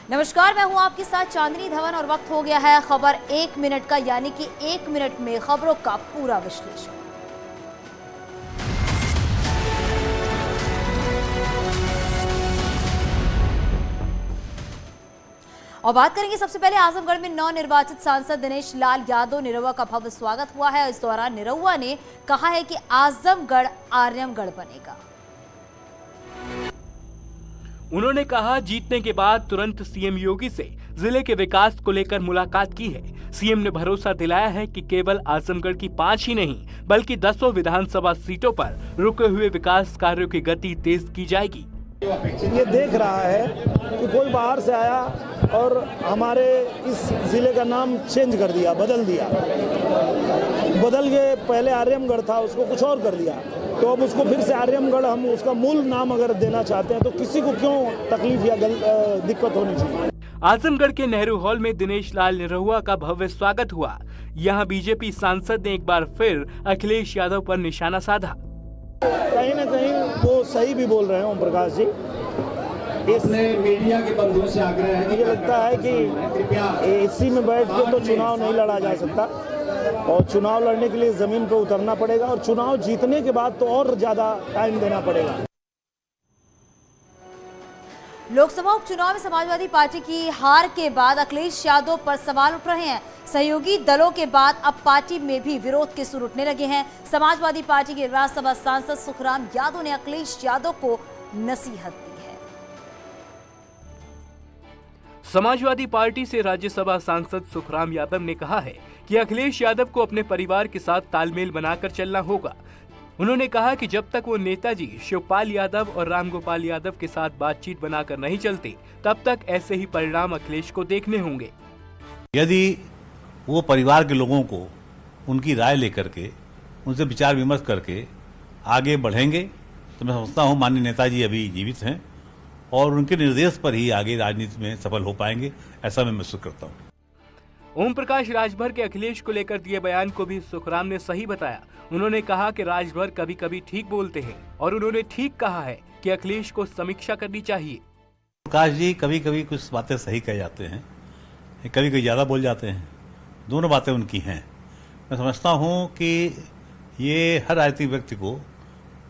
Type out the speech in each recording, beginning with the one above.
नमस्कार, मैं हूं आपके साथ चांदनी धवन और वक्त हो गया है खबर 1 मिनट का, यानी कि 1 मिनट में खबरों का पूरा विश्लेषण। और बात करेंगे सबसे पहले आजमगढ़ में नवनिर्वाचित सांसद दिनेश लाल यादव निरहुआ का भव्य स्वागत हुआ है। इस दौरान निरहुआ ने कहा है कि आजमगढ़ आर्यमगढ़ बनेगा। उन्होंने कहा, जीतने के बाद तुरंत सीएम योगी से जिले के विकास को लेकर मुलाकात की है। सीएम ने भरोसा दिलाया है कि केवल आजमगढ़ की 5 ही नहीं बल्कि 10 विधानसभा सीटों पर रुके हुए विकास कार्यों की गति तेज की जाएगी। ये देख रहा है कि कोई बाहर से आया और हमारे इस जिले का नाम चेंज कर दिया, बदल के पहले आर्यमगढ़ था, उसको कुछ और कर दिया, तो अब उसको फिर से आर्यमगढ़ हम उसका मूल नाम अगर देना चाहते हैं तो किसी को क्यों तकलीफ या दिक्कत होनी चाहिए। आजमगढ़ के नेहरू हॉल में दिनेश लाल निरहुआ का भव्य स्वागत हुआ। यहाँ बीजेपी सांसद ने एक बार फिर अखिलेश यादव पर निशाना साधा। कहीं न कहीं वो सही भी बोल रहे हैं ओम प्रकाश जी। इसने मीडिया के बंधुओं से आग्रह है, मुझे लगता है कि एसी में बैठ के तो चुनाव नहीं लड़ा जा सकता और चुनाव लड़ने के लिए जमीन पर उतरना पड़ेगा और चुनाव जीतने के बाद तो और ज्यादा टाइम देना पड़ेगा। लोकसभा उपचुनाव में समाजवादी पार्टी की हार के बाद अखिलेश यादव पर सवाल उठ रहे हैं। सहयोगी दलों के बाद अब पार्टी में भी विरोध के सुर उठने लगे हैं। समाजवादी पार्टी के राज्यसभा सांसद सुखराम यादव ने अखिलेश यादव को नसीहत दी है। समाजवादी पार्टी से राज्यसभा सांसद सुखराम यादव ने कहा है कि अखिलेश यादव को अपने परिवार के साथ तालमेल बनाकर चलना होगा। उन्होंने कहा कि जब तक वो नेताजी शिवपाल यादव और रामगोपाल यादव के साथ बातचीत बनाकर नहीं चलते, तब तक ऐसे ही परिणाम अखिलेश को देखने होंगे। यदि वो परिवार के लोगों को उनकी राय लेकर के उनसे विचार विमर्श करके आगे बढ़ेंगे तो मैं समझता हूँ माननीय नेताजी अभी जीवित हैं और उनके निर्देश पर ही आगे राजनीति में सफल हो पाएंगे, ऐसा मैं महसूस करता हूँ। ओम प्रकाश राजभर के अखिलेश को लेकर दिए बयान को भी सुखराम ने सही बताया। उन्होंने कहा कि राजभर कभी कभी ठीक बोलते हैं और उन्होंने ठीक कहा है कि अखिलेश को समीक्षा करनी चाहिए। प्रकाश जी कभी कभी कुछ बातें सही कह जाते हैं, कभी कभी ज्यादा बोल जाते हैं, दोनों बातें उनकी हैं। मैं समझता हूं कि ये हर राजनीतिक व्यक्ति को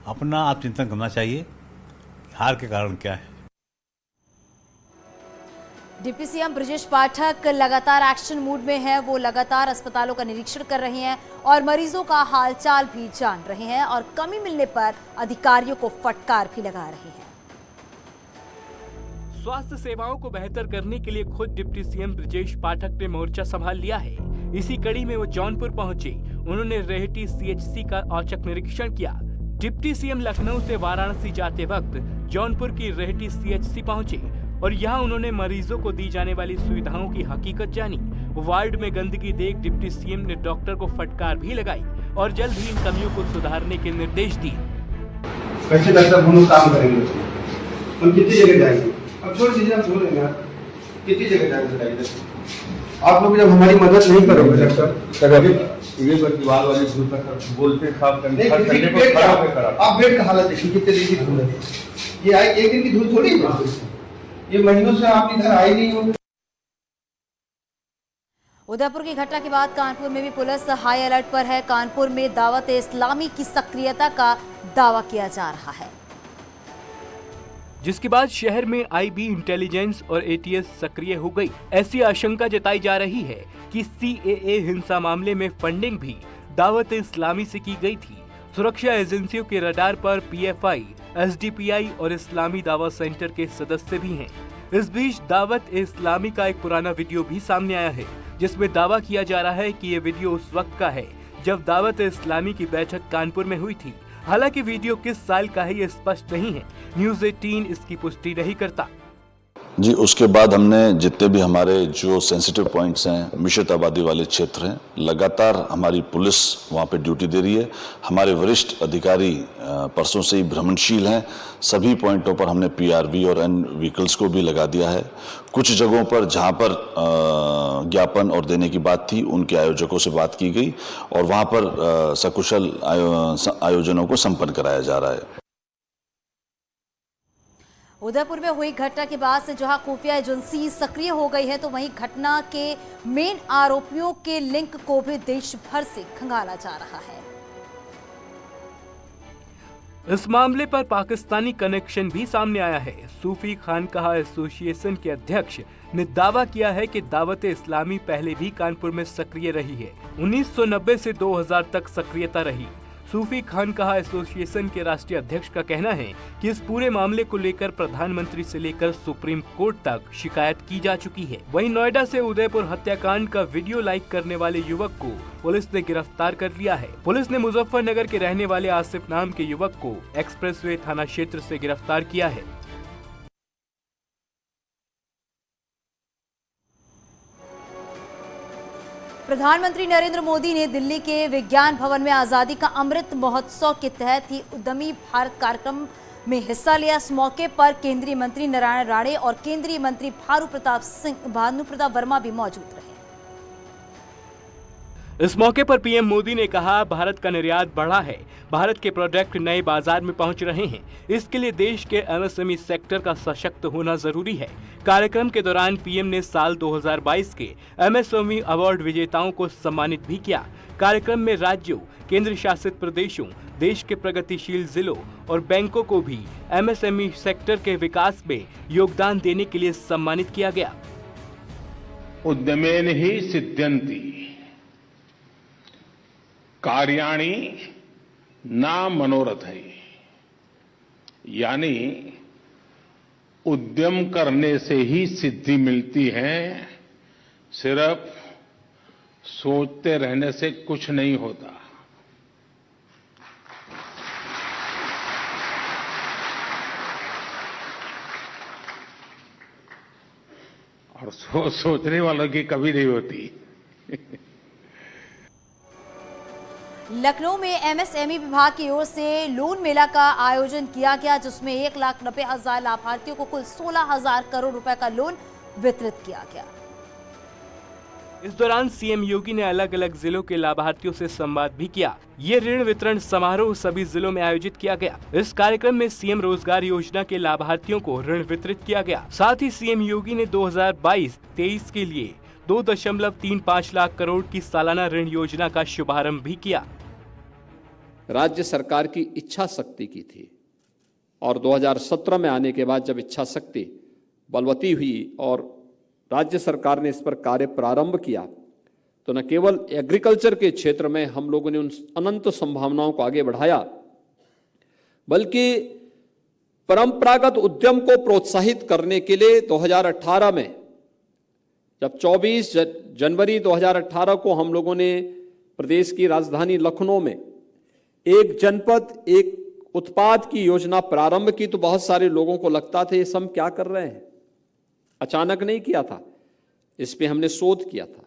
अपना आत्मचिंतन करना चाहिए, हार के कारण क्या है। डिप्टी सीएम ब्रजेश पाठक लगातार एक्शन मूड में हैं। वो लगातार अस्पतालों का निरीक्षण कर रहे हैं और मरीजों का हालचाल भी जान रहे हैं और कमी मिलने पर अधिकारियों को फटकार भी लगा रहे हैं। स्वास्थ्य सेवाओं को बेहतर करने के लिए खुद डिप्टी सीएम ब्रजेश पाठक ने मोर्चा संभाल लिया है। इसी कड़ी में वो जौनपुर पहुंचे। उन्होंने रेहटी सीएचसी का औचक निरीक्षण किया। डिप्टी सीएम लखनऊ से वाराणसी जाते वक्त जौनपुर की रेहटी सीएचसी पहुंचे और यहाँ उन्होंने मरीजों को दी जाने वाली सुविधाओं की हकीकत जानी। वार्ड में गंदगी देख डिप्टी सीएम ने डॉक्टर को फटकार भी लगाई और जल्द ही इन कमियों को सुधारने के निर्देश दिए। कैसे डॉक्टर दोनों काम करेंगे, हम कितनी जगह जाएंगे, अब छोड़ दीजिए, आप बोलेंगे यार कितनी जगह जाएंगे बताइए। आप लोग जब हमारी मदद नहीं करोगे डॉक्टर, ये दीवार वाले धूल तक बोलते साफ करने आप बेड का हालत देखिए, कितने दिन की धूल है। ये आई एक दिन की धूल थोड़ी है, ये महीनों से आप इधर आए नहीं हो। उदयपुर की घटना के बाद कानपुर में भी पुलिस हाई अलर्ट पर है। कानपुर में दावत इस्लामी की सक्रियता का दावा किया जा रहा है, जिसके बाद शहर में आईबी, इंटेलिजेंस और एटीएस सक्रिय हो गई। ऐसी आशंका जताई जा रही है कि सीएए हिंसा मामले में फंडिंग भी दावत इस्लामी से की गई थी। सुरक्षा एजेंसियों के रडार पर पीएफआई, एसडीपीआई और इस्लामी दावा सेंटर के सदस्य भी हैं। इस बीच दावत इस्लामी का एक पुराना वीडियो भी सामने आया है, जिसमें दावा किया जा रहा है कि ये वीडियो उस वक्त का है जब दावत इस्लामी की बैठक कानपुर में हुई थी। हालांकि वीडियो किस साल का है ये स्पष्ट नहीं है। न्यूज़ 18 इसकी पुष्टि नहीं करता। जी, उसके बाद हमने जितने भी हमारे जो सेंसिटिव पॉइंट्स हैं, मिश्रित आबादी वाले क्षेत्र हैं, लगातार हमारी पुलिस वहाँ पे ड्यूटी दे रही है। हमारे वरिष्ठ अधिकारी परसों से ही भ्रमणशील हैं। सभी पॉइंटों पर हमने पीआरवी और एन व्हीकल्स को भी लगा दिया है। कुछ जगहों पर जहाँ पर ज्ञापन और देने की बात थी, उनके आयोजकों से बात की गई और वहाँ पर सकुशल आयोजनों को संपन्न कराया जा रहा है। उदयपुर में हुई घटना के बाद से जहां खुफिया एजेंसी सक्रिय हो गई है, तो वहीं घटना के मेन आरोपियों के लिंक को भी देश भर से खंगाला जा रहा है। इस मामले पर पाकिस्तानी कनेक्शन भी सामने आया है। सूफी खानकाहा एसोसिएशन के अध्यक्ष ने दावा किया है कि दावत इस्लामी पहले भी कानपुर में सक्रिय रही है। 1990 से 2000 तक सक्रियता रही। सूफी खानकाहा एसोसिएशन के राष्ट्रीय अध्यक्ष का कहना है कि इस पूरे मामले को लेकर प्रधानमंत्री से लेकर सुप्रीम कोर्ट तक शिकायत की जा चुकी है। वहीं नोएडा से उदयपुर हत्याकांड का वीडियो लाइक करने वाले युवक को पुलिस ने गिरफ्तार कर लिया है। पुलिस ने मुजफ्फरनगर के रहने वाले आसिफ नाम के युवक को एक्सप्रेसवे थाना क्षेत्र से गिरफ्तार किया है। प्रधानमंत्री नरेंद्र मोदी ने दिल्ली के विज्ञान भवन में आजादी का अमृत महोत्सव के तहत ही उद्यमी भारत कार्यक्रम में हिस्सा लिया। इस मौके पर केंद्रीय मंत्री नारायण राणे और केंद्रीय मंत्री भानु प्रताप वर्मा भी मौजूद रहे। इस मौके पर पीएम मोदी ने कहा, भारत का निर्यात बढ़ा है, भारत के प्रोडक्ट नए बाजार में पहुंच रहे हैं। इसके लिए देश के एमएसएमई सेक्टर का सशक्त होना जरूरी है। कार्यक्रम के दौरान पीएम ने साल 2022 के एमएसएमई अवार्ड विजेताओं को सम्मानित भी किया। कार्यक्रम में राज्यों, केंद्र शासित प्रदेशों, देश के प्रगतिशील जिलों और बैंकों को भी एमएसएमई सेक्टर के विकास में योगदान देने के लिए सम्मानित किया गया। उद्यमेन ही सिद्ध्यन्ति कार्याणि ना मनोरथै, यानी उद्यम करने से ही सिद्धि मिलती है, सिर्फ सोचते रहने से कुछ नहीं होता। और सोचने वालों की कभी नहीं होती। लखनऊ में एमएसएमई विभाग की ओर से लोन मेला का आयोजन किया गया, जिसमें 1,90,000 लाभार्थियों को कुल 16,000 करोड़ रुपए का लोन वितरित किया गया। इस दौरान सीएम योगी ने अलग अलग जिलों के लाभार्थियों से संवाद भी किया। ये ऋण वितरण समारोह सभी जिलों में आयोजित किया गया। इस कार्यक्रम में सीएम रोजगार योजना के लाभार्थियों को ऋण वितरित किया गया। साथ ही सीएम योगी ने 2022-23 के लिए 2.35 लाख करोड़ की सालाना ऋण योजना का शुभारंभ भी किया। राज्य सरकार की इच्छा शक्ति की थी और 2017 में आने के बाद जब इच्छा शक्ति बलवती हुई और राज्य सरकार ने इस पर कार्य प्रारंभ किया, तो न केवल एग्रीकल्चर के क्षेत्र में हम लोगों ने उन अनंत संभावनाओं को आगे बढ़ाया, बल्कि परंपरागत उद्यम को प्रोत्साहित करने के लिए 2018 में जब 24 जनवरी 2018 को हम लोगों ने प्रदेश की राजधानी लखनऊ में एक जनपद एक उत्पाद की योजना प्रारंभ की, तो बहुत सारे लोगों को लगता था ये सब क्या कर रहे हैं। अचानक नहीं किया था, इस पे हमने शोध किया था।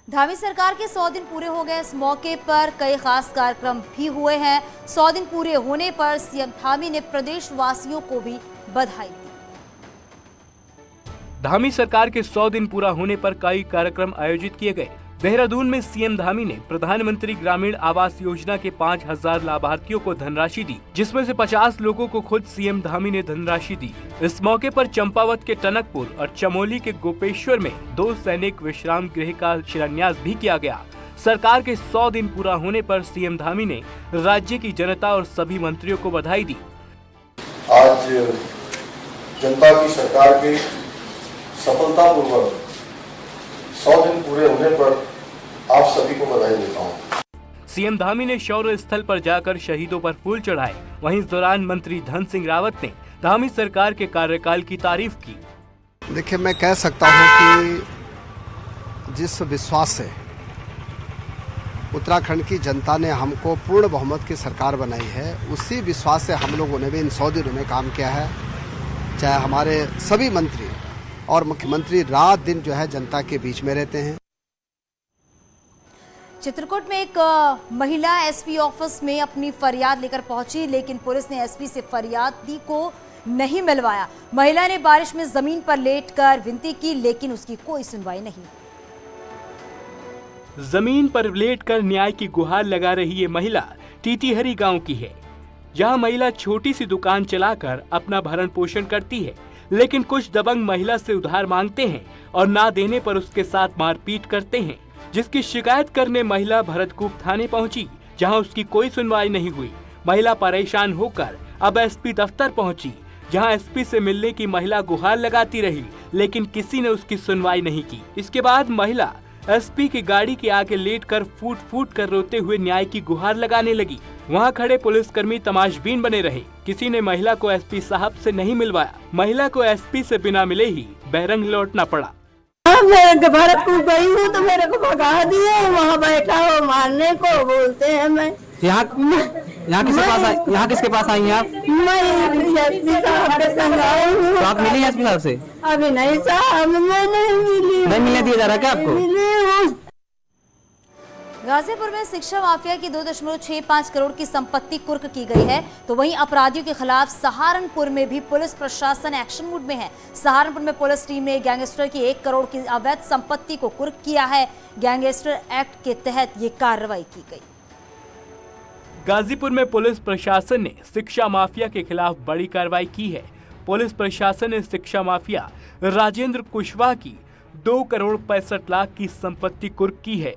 धामी सरकार के 100 दिन पूरे हो गए। इस मौके पर कई खास कार्यक्रम भी हुए हैं। 100 दिन पूरे होने पर सीएम धामी ने प्रदेश वासियों को भी बधाई दी। धामी सरकार के 100 दिन पूरा होने पर कई कार्यक्रम आयोजित किए गए। देहरादून में सीएम धामी ने प्रधानमंत्री ग्रामीण आवास योजना के 5,000 लाभार्थियों को धनराशि दी, जिसमें से 50 लोगों को खुद सीएम धामी ने धनराशि दी। इस मौके पर चंपावत के टनकपुर और चमोली के गोपेश्वर में 2 सैनिक विश्राम गृह का शिलान्यास भी किया गया। सरकार के 100 दिन पूरा होने पर सीएम धामी ने राज्य की जनता और सभी मंत्रियों को बधाई दी। आज जनता की सरकार के सफलतापूर्वक 100 दिन पूरे होने पर आप सभी को बधाई देता हूँ। सीएम धामी ने शौर्य स्थल पर जाकर शहीदों पर फूल चढ़ाए। वहीं इस दौरान मंत्री धन सिंह रावत ने धामी सरकार के कार्यकाल की तारीफ की। देखिए, मैं कह सकता हूँ कि जिस विश्वास से उत्तराखंड की जनता ने हमको पूर्ण बहुमत की सरकार बनाई है, उसी विश्वास से हम लोगों ने भी इन 100 दिनों में काम किया है। चाहे हमारे सभी मंत्री और मुख्यमंत्री रात दिन जो है जनता के बीच में रहते हैं। चित्रकूट में एक महिला एसपी ऑफिस में अपनी फरियाद लेकर पहुंची, लेकिन पुलिस ने एसपी से फरियादी को नहीं मिलवाया। महिला ने बारिश में जमीन पर लेटकर विनती की, लेकिन उसकी कोई सुनवाई नहीं। जमीन पर लेटकर न्याय की गुहार लगा रही ये महिला टीटीहरी गांव की है। जहां महिला छोटी सी दुकान चलाकर अपना भरण पोषण करती है, लेकिन कुछ दबंग महिला से उधार मांगते हैं और ना देने पर उसके साथ मारपीट करते हैं, जिसकी शिकायत करने महिला भरतकूप थाने पहुंची, जहां उसकी कोई सुनवाई नहीं हुई। महिला परेशान होकर अब एसपी दफ्तर पहुंची, जहां एसपी से मिलने की महिला गुहार लगाती रही, लेकिन किसी ने उसकी सुनवाई नहीं की। इसके बाद महिला एसपी की गाड़ी के आगे लेटकर फूट फूट कर रोते हुए न्याय की गुहार लगाने लगी। वहां खड़े पुलिसकर्मी तमाशबीन बने रहे। किसी ने महिला को एसपी साहब से नहीं मिलवाया। महिला को एसपी से बिना मिले ही बहरंग लौटना पड़ा। मैं भरतकूप गई हूँ तो मेरे को भगा दिए, वहाँ बैठा हो मारने को बोलते हैं। मैं यहाँ किसके पास आई हैं आप? मैं एसपी साहब के संग आई हूँ। तो आप मिली एसपी साहब से? अभी नहीं साहब, मैं नहीं मिली। नहीं मिलने दिया जा रहा क्या आपको? गाजीपुर में शिक्षा माफिया की 2.65 करोड़ की संपत्ति कुर्क की गई है, तो वहीं अपराधियों के खिलाफ सहारनपुर में भी पुलिस प्रशासन एक्शन मूड में है। सहारनपुर में पुलिस टीम ने गैंगस्टर की 1 करोड़ की अवैध संपत्ति को कुर्क किया है। गैंगस्टर एक्ट के तहत ये कार्रवाई की गई। गाजीपुर में पुलिस प्रशासन ने शिक्षा माफिया के खिलाफ बड़ी कार्रवाई की है। पुलिस प्रशासन ने शिक्षा माफिया राजेंद्र कुशवाहा की 2 करोड़ 65 लाख की संपत्ति कुर्क की है।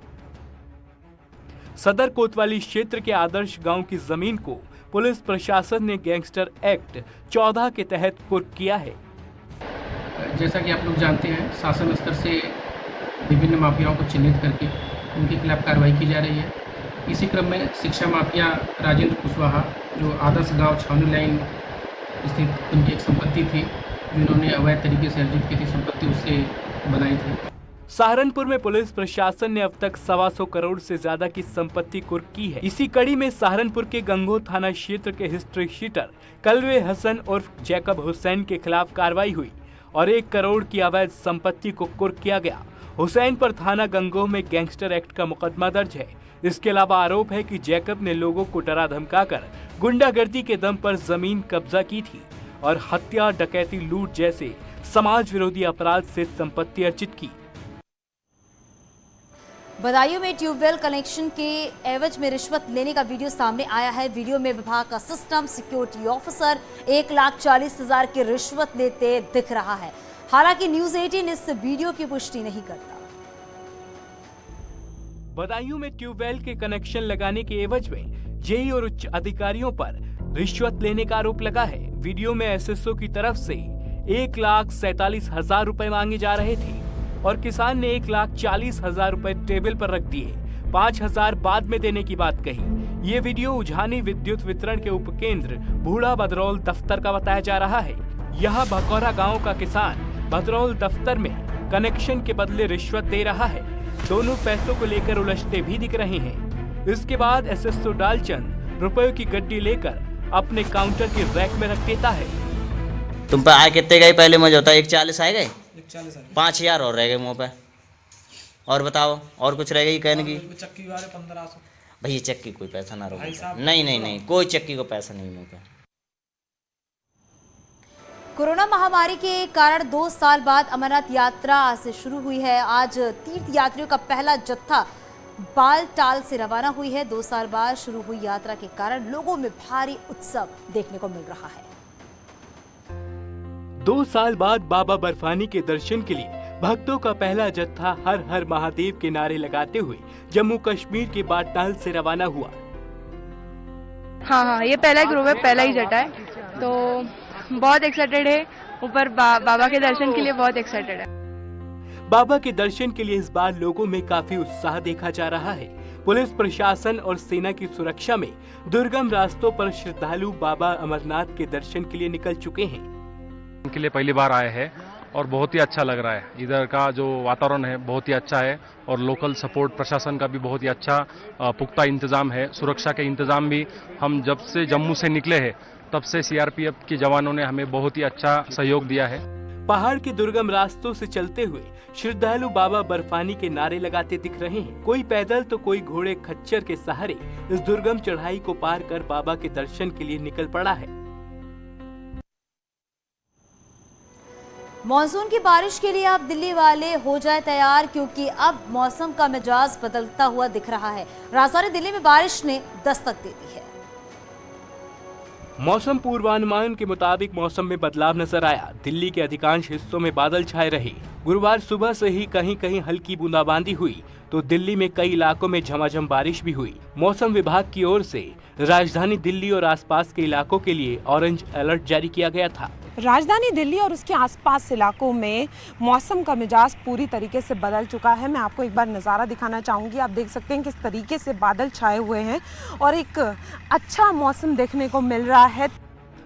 सदर कोतवाली क्षेत्र के आदर्श गांव की जमीन को पुलिस प्रशासन ने गैंगस्टर एक्ट 14 के तहत कुर्क किया है। जैसा कि आप लोग जानते हैं, शासन स्तर से विभिन्न माफियाओं को चिन्हित करके उनके खिलाफ कार्रवाई की जा रही है। इसी क्रम में शिक्षा माफिया राजेंद्र कुशवाहा, जो आदर्श गांव छावनी लाइन स्थित उनकी एक संपत्ति थी, जिन्होंने अवैध तरीके से अर्जित की थी संपत्ति, उससे बनाई थी। सहारनपुर में पुलिस प्रशासन ने अब तक 125 करोड़ से ज्यादा की संपत्ति कुर्क की है। इसी कड़ी में सहारनपुर के गंगोह थाना क्षेत्र के हिस्ट्री शीटर कलवे हसन और जैकब हुसैन के खिलाफ कार्रवाई हुई और 1 करोड़ की अवैध संपत्ति को कुर्क किया गया। हुसैन पर थाना गंगोह में गैंगस्टर एक्ट का मुकदमा दर्ज है। इसके अलावा आरोप है कि जैकब ने लोगों को डरा धमकाकर गुंडागर्दी के दम पर जमीन कब्जा की थी और हत्या, डकैती, लूट जैसे समाज विरोधी अपराध से संपत्ति अर्जित की। बदायूं में ट्यूबवेल कनेक्शन के एवज में रिश्वत लेने का वीडियो सामने आया है। वीडियो में विभाग का सिस्टम सिक्योरिटी ऑफिसर 1,40,000 की रिश्वत लेते दिख रहा है। हालांकि न्यूज़ 18 इस वीडियो की पुष्टि नहीं करता। बदायूं में ट्यूबवेल के कनेक्शन लगाने के एवज में जेई और उच्च अधिकारियों पर रिश्वत लेने का आरोप लगा है। वीडियो में एसएसओ की तरफ से 1,47,000 रुपए मांगे जा रहे थे और किसान ने 1,40,000 रुपए टेबल पर रख दिए। 5,000 बाद में देने की बात कही। ये वीडियो उझानी विद्युत वितरण के उपकेंद्र बूढ़ा बदरौल दफ्तर का बताया जा रहा है। यहाँ भकौरा गांव का किसान बदरौल दफ्तर में कनेक्शन के बदले रिश्वत दे रहा है। दोनों पैसों को लेकर उलझते भी दिख रहे हैं। इसके बाद एसएसओ डालचंद रुपयों की गड्डी लेकर अपने काउंटर की रैक में रख देता है। तुम पे आए कितने गए? पहले मुझे होता 1,40,000 आए गए, 5,000 और रह गए मुँह पे। और बताओ, और कुछ रह गई कहने की? चक्की वाले 1500। भैया चक्की कोई पैसा ना रोको। नहीं, कोई चक्की को पैसा नहीं मुँह पे। कोरोना महामारी के कारण 2 साल बाद अमरनाथ यात्रा आज से शुरू हुई है। आज तीर्थ यात्रियों का पहला जत्था बालटाल से रवाना हुई है। 2 साल बाद शुरू हुई यात्रा के कारण लोगों में भारी उत्साह देखने को मिल रहा है। 2 साल बाद बाबा बर्फानी के दर्शन के लिए भक्तों का पहला जत्था हर हर महादेव के नारे लगाते हुए जम्मू कश्मीर के बालटाल से रवाना हुआ। हाँ, ये पहला ग्रुप है, पहला ही जटा है, तो बहुत एक्साइटेड है। ऊपर बाबा के दर्शन के लिए बहुत एक्साइटेड है। बाबा के दर्शन के लिए इस बार लोगों में काफी उत्साह देखा जा रहा है। पुलिस प्रशासन और सेना की सुरक्षा में दुर्गम रास्तों पर श्रद्धालु बाबा अमरनाथ के दर्शन के लिए निकल चुके हैं। के लिए पहली बार आए हैं और बहुत ही अच्छा लग रहा है। इधर का जो वातावरण है बहुत ही अच्छा है और लोकल सपोर्ट प्रशासन का भी बहुत ही अच्छा पुख्ता इंतजाम है। सुरक्षा के इंतजाम भी हम जब से जम्मू से निकले हैं तब से सीआरपीएफ के जवानों ने हमें बहुत ही अच्छा सहयोग दिया है। पहाड़ के दुर्गम रास्तों से चलते हुए श्रद्धालु बाबा बर्फानी के नारे लगाते दिख रहे हैं। कोई पैदल तो कोई घोड़े खच्चर के सहारे इस दुर्गम चढ़ाई को पार कर बाबा के दर्शन के लिए निकल पड़ा है। मॉनसून की बारिश के लिए अब दिल्ली वाले हो जाए तैयार, क्योंकि अब मौसम का मिजाज बदलता हुआ दिख रहा है। राजधानी दिल्ली में बारिश ने दस्तक दे दी है। मौसम पूर्वानुमान के मुताबिक मौसम में बदलाव नजर आया। दिल्ली के अधिकांश हिस्सों में बादल छाए रहे। गुरुवार सुबह से ही कहीं कहीं हल्की बूंदाबांदी हुई तो दिल्ली में कई इलाकों में झमाझम बारिश भी हुई। मौसम विभाग की ओर से राजधानी दिल्ली और आसपास के इलाकों के लिए ऑरेंज अलर्ट जारी किया गया था। राजधानी दिल्ली और उसके आसपास इलाकों में मौसम का मिजाज पूरी तरीके से बदल चुका है। मैं आपको एक बार नज़ारा दिखाना चाहूँगी। आप देख सकते हैं किस तरीके से बादल छाए हुए हैं और एक अच्छा मौसम देखने को मिल रहा है।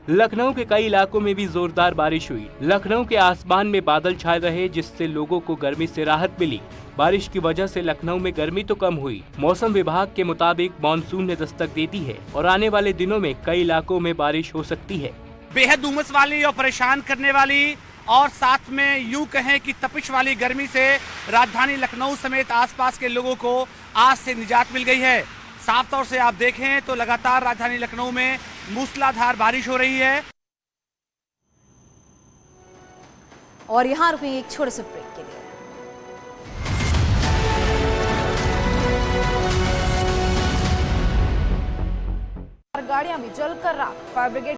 लखनऊ के कई इलाकों में भी जोरदार बारिश हुई। लखनऊ के आसमान में बादल छाए रहे जिससे लोगों को गर्मी से राहत मिली। बारिश की वजह से लखनऊ में गर्मी तो कम हुई। मौसम विभाग के मुताबिक मानसून ने दस्तक दे दी है और आने वाले दिनों में कई इलाकों में बारिश हो सकती है। बेहद उमस वाली और परेशान करने वाली और साथ में यूं कहें कि तपिश वाली गर्मी से राजधानी लखनऊ समेत आसपास के लोगों को आज से निजात मिल गई है। साफ तौर से आप देखें तो लगातार राजधानी लखनऊ में मूसलाधार बारिश हो रही है। और यहाँ रुकेंगे एक छोटे से ब्रेक के लिए। गाड़ियां भी जलकर राख। Fire brigade